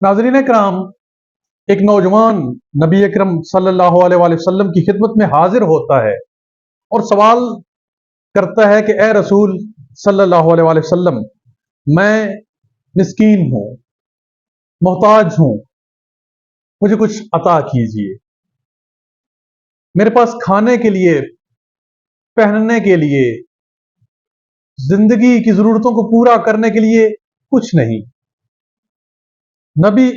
नाज़रीन करام, एक नौजवान नबी अकरम सल्लल्लाहु अलैहि वसल्लम की खिदमत में हाजिर होता है और सवाल करता है कि ए रसूल सल्लल्लाहु अलैहि वसल्लम, मैं मिस्कीन हूँ, मोहताज हूँ, मुझे कुछ अता कीजिए। मेरे पास खाने के लिए, पहनने के लिए, जिंदगी की जरूरतों को पूरा करने के लिए कुछ नहीं। नबी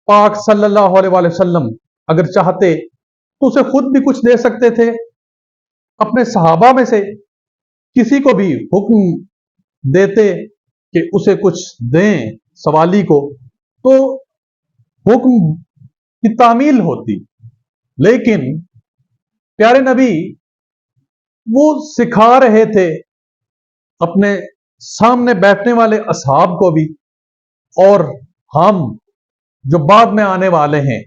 पाक सल्लल्लाहु अलैहि वसल्लम अगर चाहते तो उसे खुद भी कुछ दे सकते थे, अपने सहाबा में से किसी को भी हुक्म देते कि उसे कुछ दें सवाली को, तो हुक्म की तामील होती। लेकिन प्यारे नबी वो सिखा रहे थे अपने सामने बैठने वाले असहाब को भी, और हम जो बाद में आने वाले हैं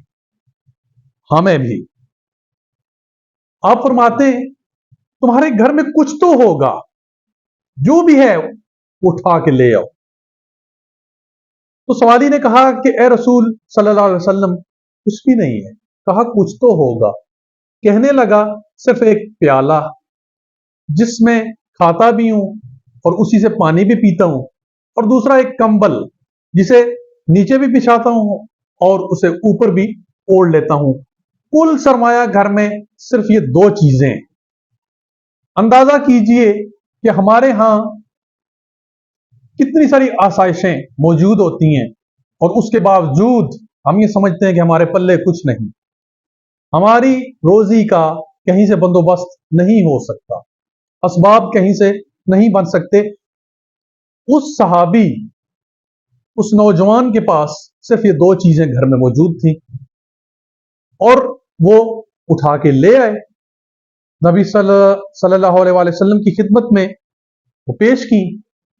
हमें भी। आप फरमाते हैं तुम्हारे घर में कुछ तो होगा, जो भी है उठा के ले आओ। तो सवाली ने कहा कि ए रसूल सल्लल्लाहु अलैहि वसल्लम, कुछ भी नहीं है। कहा कुछ तो होगा। कहने लगा सिर्फ एक प्याला जिसमें खाता भी हूं और उसी से पानी भी पीता हूं, और दूसरा एक कंबल जिसे नीचे भी बिछाता हूं और उसे ऊपर भी ओढ़ लेता हूं। कुल सरमाया घर में सिर्फ ये दो चीजें। अंदाजा कीजिए कि हमारे यहां कितनी सारी आसाइशें मौजूद होती हैं और उसके बावजूद हम ये समझते हैं कि हमारे पल्ले कुछ नहीं। हमारी रोजी का कहीं से बंदोबस्त नहीं हो सकता, असबाब कहीं से नहीं बन सकते। उस सहाबी, उस नौजवान के पास सिर्फ ये दो चीजें घर में मौजूद थी और वो उठा के ले आए, नबी सल्लल्लाहु अलैहि वसल्लम की खिदमत में वो पेश की।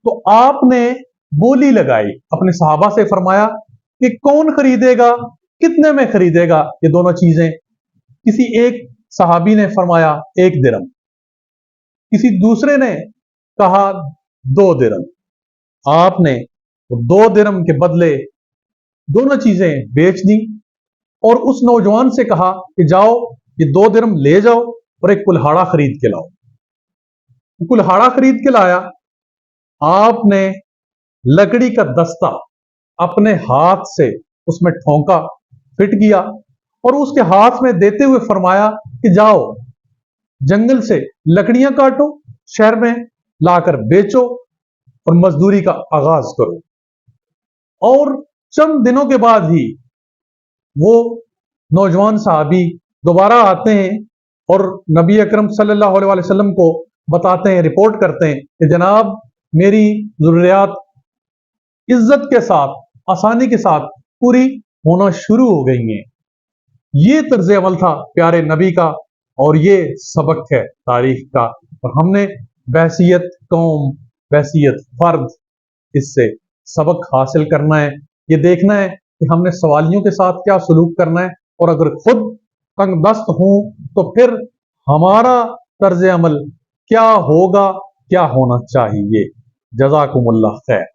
तो आपने बोली लगाई, अपने सहाबा से फरमाया कि कौन खरीदेगा, कितने में खरीदेगा ये दोनों चीजें। किसी एक सहाबी ने फरमाया 1 दिरहम, किसी दूसरे ने कहा 2 दिरहम। आपने 2 दिरहम के बदले दोनों चीजें बेच दी और उस नौजवान से कहा कि जाओ ये 2 दिरहम ले जाओ और एक कुल्हाड़ा खरीद के लाओ। कुल्हाड़ा खरीद के लाया। आपने लकड़ी का दस्ता अपने हाथ से उसमें ठोंका, फिट किया और उसके हाथ में देते हुए फरमाया कि जाओ जंगल से लकड़ियां काटो, शहर में लाकर बेचो और मजदूरी का आगाज करो। और चंद दिनों के बाद ही वो नौजवान साहबी दोबारा आते हैं और नबी अकरम सल्लल्लाहु अलैहि वसल्लम को बताते हैं, रिपोर्ट करते हैं कि जनाब मेरी जरूरियात इज्जत के साथ, आसानी के साथ पूरी होना शुरू हो गई हैं। ये तर्ज अमल था प्यारे नबी का और ये सबक है तारीख का, और हमने बहसियत कौम, बहसियत फर्द इससे सबक हासिल करना है। ये देखना है कि हमने सवालियों के साथ क्या सलूक करना है, और अगर खुद तंगदस्त हूं तो फिर हमारा तर्ज अमल क्या होगा, क्या होना चाहिए। जज़ाकुमुल्लाह खैर।